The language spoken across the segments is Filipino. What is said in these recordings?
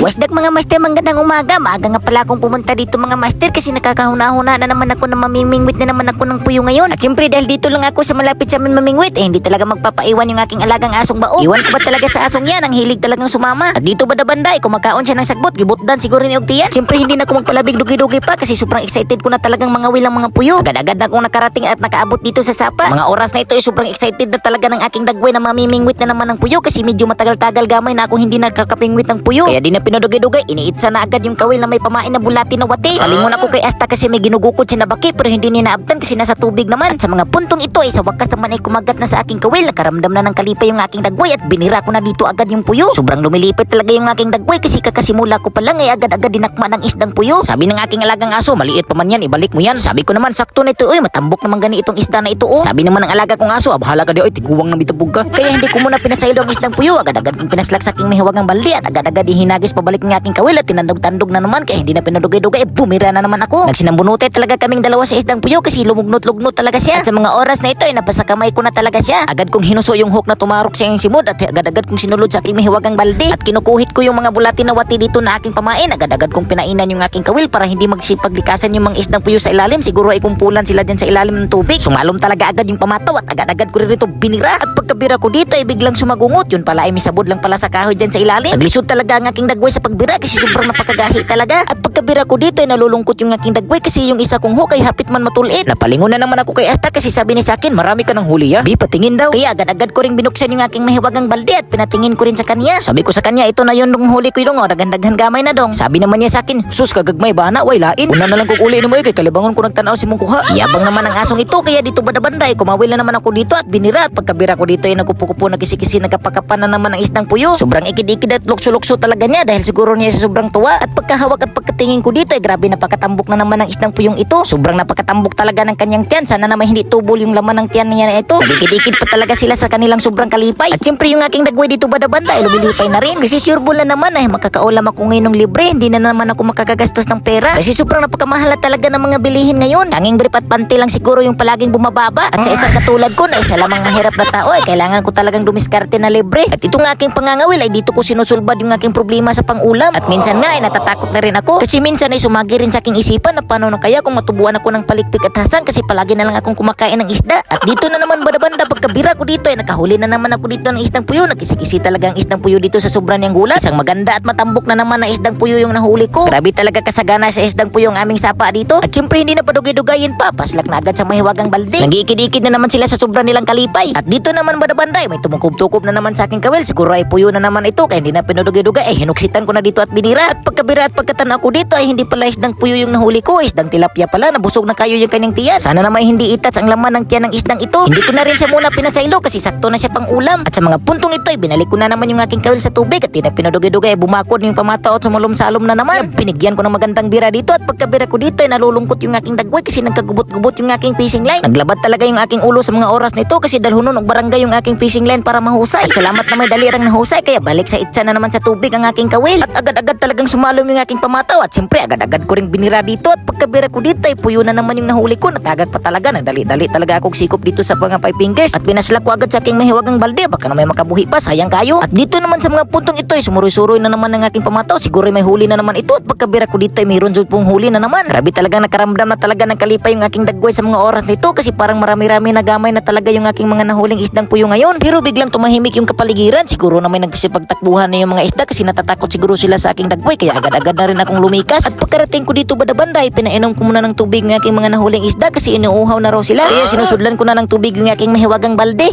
Wasdag mga master, magandang umaga. Maaga nga pala akong pumunta dito mga master kasi nakakahuna-huna na naman ako na mamimingwit na naman ako ng puyo ngayon. At siyempre dahil dito lang ako sa malapit sa amin mamingwit, hindi talaga magpapaiwan yung aking alagang asong bao. Iwan ko ba talaga sa asong yan, ang hilig talagang sumama. At dito banda-banda kumakaon siya ng sagbot, gibutdan siguro ni Ogtiyan. Siyempre hindi na ako magpalabig dugi-dugi pa kasi sobrang excited ko na talagang mga wilang mga puyo. Agad-agad na akong nakarating at nakaabot dito sa sapa. Mga oras na ito sobrang excited na talaga ng aking dagway na mamimingwit na naman ng puyo kasi medyo matagal-tagal gamay na ako hindi nakakapingwit ng puyo. Kaya di na pinadugay-dugay, iniitsa na agad yung kawil na may pamain na bulati na wati. Palingon ako kay Asta kasi may ginugukod siya na baki pero hindi niya naabtan kasi nasa tubig naman. At sa mga puntong ito sa wakas naman ay kumagat na sa aking kawil. Nakaramdam na ng kalipay yung aking dagway at binira ko na dito agad yung puyo. Sobrang lumilipit talaga yung aking dagway kasi kakasimula ko pa lang ay agad-agad dinakma ng isdang puyo. Sabi ng aking alagang aso, maliit pa man yan, ibalik mo yan. Sabi ko naman, sakto na ito, matambok naman gani itong isda na ito. Sabi naman ng alaga kong aso, bahala ka di, tiguwang na bitabog ka. Kaya hindi ko muna pinasaylo ang isdang puyo. Agad-agad kong pinaslak sa aking mahiwagang baldi at agad-agad hinagis pabalik ng aking kawil at tinandog-tandog na naman kaya hindi na pinadugay-dugay, bumira na naman ako. Nagsinambunute talaga kaming dalawa sa isdang puyo kasi lumugnot-lugnot talaga siya. At sa mga oras na ito nabasa kamay ko na talaga siya. Agad kong hinuso yung hook na tumarok sa iyong simod at agad-agad kong sinulod sa aking mahiwagang baldi at kinukuhit ko yung mga bulati na wati dito na aking pamain. Agad-agad kong pinainan yung aking kawil para hindi magsipaglikasan yung mga isdang puyo sa ilalim. Siguro ay kumpulan sila dyan sa ilalim ng tubig. Sumalom talaga agad yung pamataw at agad-agad ko rito binira. At pagkabira ko dito biglang sumagungot. Yun pala ay may sabod lang pala sa kahoy dyan sa ilalim. Naglisod talaga ang aking dagway sa pagbira kasi sobrang napakagahi talaga. At pagkabira ko dito nalulungkot yung aking dagway kasi yung isa kong hook ay hapit man matulit. Napalingon na naman ako kay Asta kasi sabi ni sa akin, marami ka ng huli Bi, patingin daw. Kaya agad-agad ko ring binuksan yung aking mahiwagang balde at pinatingin ko rin sa kanya. Sabi ko sa kanya, ito na yun nung huli ko yung daghan-daghan gamay na dong. Sabi naman niya sa akin, sus kagagmay bana, way lain. Una na lang kong uli ni mo kay kalibangon ko nagtanaw si mong kuha. Yabang naman ang asong ito kaya dito banda-banda kumawil na naman ako dito at binira at pagkabira ko dito nagkupo-kupo nagkisi-kisi nagkapakapan na naman ang isdang puyo. Sobrang ikid-ikid at lukso-lukso talaga niya dahil siguro niya sa sobrang tuwa at pagkahawak at pagkatingin ko dito grabe napakatambok na naman ang isdang puyong ito. Sobrang napakatambok talaga ng kanyang tiyan. Sana naman hindi tubol yung laman ng tiyan niya na ito. Nagikid-ikid pa talaga sila sa kanilang sobrang kalipay. At siyempre yung aking dagway dito banda-banda lumilipay na rin. Kasi sure ball na naman makakaulam ako ngayon ng libre. Hindi na naman ako makakagastos ng pera. Kasi sobrang napakamahal talaga ng mga bilihin ngayon. Tanging brief at panty lang siguro yung palaging bumababa. At sa isang katulad ko na isa lamang mahirap na tao kailangan ko talagang dumiskarte na libre. At itong aking pangangawil ay dito ko sinusulbad yung aking problema sa pangulam. At minsan nga natatakot na rin ako. Kasi minsan ay sumagi rin sa aking isipan na paano na kaya kung matubuan ako ng palikpik at hasan kasi palagi na lang akong kumakain ng isda. At dito na naman banda-banda pagkabira ko dito nakahuli na naman ako dito ng isdang puyo. Nakisi-kisi talaga ang isdang puyo dito sa sobrang niyang gulat. Isang maganda at matambok na naman na isdang puyo yung nahuli ko. Grabe talaga kasagana sa isdang puyo ang aming sapa dito. At syempre hindi na padugay-dugayin pa. Paslak na agad sa mahiwagang balde. Nag-iikid-ikid na naman sila sa sobrang nilang kalipay. At dito naman banda-banda may tumukob-tukob na naman sa aking kawil. Siguro ay puyo na naman ito kaya hindi na pinadugay-dugay. Hinuksitan ko na dito at binira. At pagkabira at pagkatanaw ko dito ay hindi pala isdang puyo yung nahuli ko. Isdang tilapia pala. Nabusog na kayo yung kanyang tiyan. Sana naman hindi itats ang laman ng tiyan ng isdang ito. Hindi ko na rin siya muna pinasaylo kasi sakto na siya pang ulam. At sa mga puntong ito ay binalik ko na naman yung aking kawil sa tubig at hindi na pinadugay-dugay bumakod yung pamataw at sumulom-salom na naman. Binigyan ko ng magandang bira dito at pagkabira ko dito ay nalulungkot yung aking dagway kasi nagkagubot-gubot yung aking fishing line. Naglabad talaga yung aking ulo sa mga oras nito kasi dalhunon og barangay yung aking fishing line para mahusay. At salamat na may dalirang nahusay kaya balik sa itsa na naman sa tubig ang aking kawil. At agad-agad talagang sumalom yung aking pamataw at siyempre agad-agad ko ring binira dito at pagkabira ko dito ay puyo na naman yung nahuli ko. Natagag pa talaga, nagdali-dali talaga akong sikop dito sa mga 5 fingers at pinaslak ko agad sa aking mahiwagang balde baka na may makabuhi pa, sayang kayo. At dito naman sa mga puntong ito ay sumuroy-suroy na naman ng aking pamataw. Siguro may huli na naman ito at pagkabira ko dito ay mayroon dyan pong huli na naman. Grabe talaga nakaramdam na talaga ng kalipay yung aking dagway sa mga oras nito kasi parang marami-rami na gamay na talaga yung aking mga nahuling isdang puyo ngayon. Pero biglang tumahimik yung kapaligiran. Siguro na may nagpagtakbuhan na yung mga isda kasi natatakot siguro sila sa aking dagway kaya agad-agad na rin akong lumikas. At pagkarating ko dito banda-banda ay pinainom ko muna ng tubig ng aking mga nahuling isda kasi inuuhaw na raw sila. Kaya sinusudlan ko na ng tubig yung aking mahiwagang balde.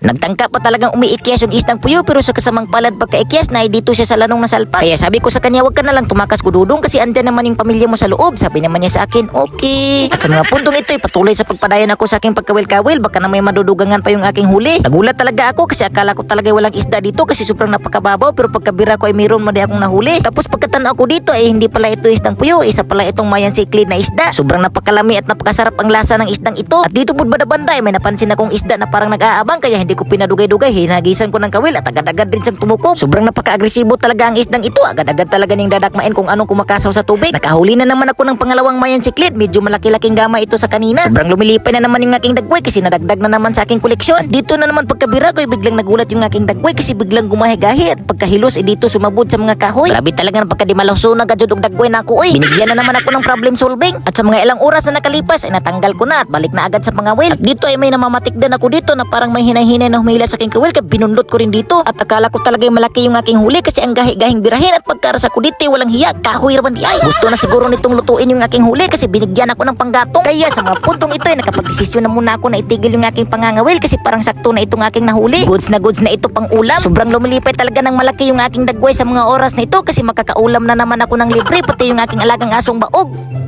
Nagtangka pa talagang umiikyas yung isdang puyo pero sa kasamang palad pagkaikyas na ay dito siya sa lanong nasalpak. Kaya sabi ko sa kanya wag ka na lang tumakas kududong kasi andyan naman yung pamilya mo sa loob. Sabi naman niya sa akin, okay. At sa mga puntong ito ay patuloy sa pagpadayan ako sa aking pagkawil-kawil baka na may madudugangan pa yung aking huli. Nagulat talaga ako kasi akala ko talaga walang isda dito kasi sobrang napakababaw pero pagkabira ko ay mayroon madi akong nahuli. Tapos pagkatanaw ko dito ay hindi pala ito isdang puyo, isa pala itong mayan siklid na isda. Sobrang napakalami at napakasarap ang lasa ng isdang ito. At dito po banda-banda ay may napansin akong isda na parang nag-aabang kaya hindi ko pinadugay-dugay. Hinagisan ko ng kawil at agad-agad din siyang tumukob. Sobrang napaka-agresibo talaga ang isdang ito. Agad-agad talaga niyang dadakmain kung anong kumakasaw sa tubig. Nakahuli na naman ako ng pangalawang mayan siklit. Medyo malaki-laking gama ito sa kanina. Sobrang lumilipay na naman yung aking dagway kasi nadagdag na naman sa aking koleksyon. Dito na naman pagkabira ko, biglang nagulat yung aking dagway kasi biglang gumahi-gahi at pagkahilos dito sumabod sa mga kahoy. Grabe talaga ng pagkadimaluso na gadyo og dagway na ako. Binigyan na naman ako ng problem solving at sa mga ilang oras na nakalipas ay natanggal ko na at balik na agad sa pangawil. At dito ay may namamatikdan ako dito na parang may hinay-hinay na humila sa aking kawil kaya binundot ko rin dito at akala ko talaga malaki yung aking huli kasi ang gahi-gahing birahin at pagkaras ako dito walang hiya, kahoy raman di ay. Gusto na siguro nitong lutuin yung aking huli kasi binigyan ako ng panggatong. Kaya sa mga puntong ito ay nakapagdesisyon na muna ako na itigil yung aking pangangawil kasi parang sakto na itong aking nahuli. Goods na ito pang ulam. Sobrang lumilipay talaga ng malaki yung aking dagway sa mga oras na ito kasi makakaulam na naman ako ng libre pati yung aking alagang asong baog.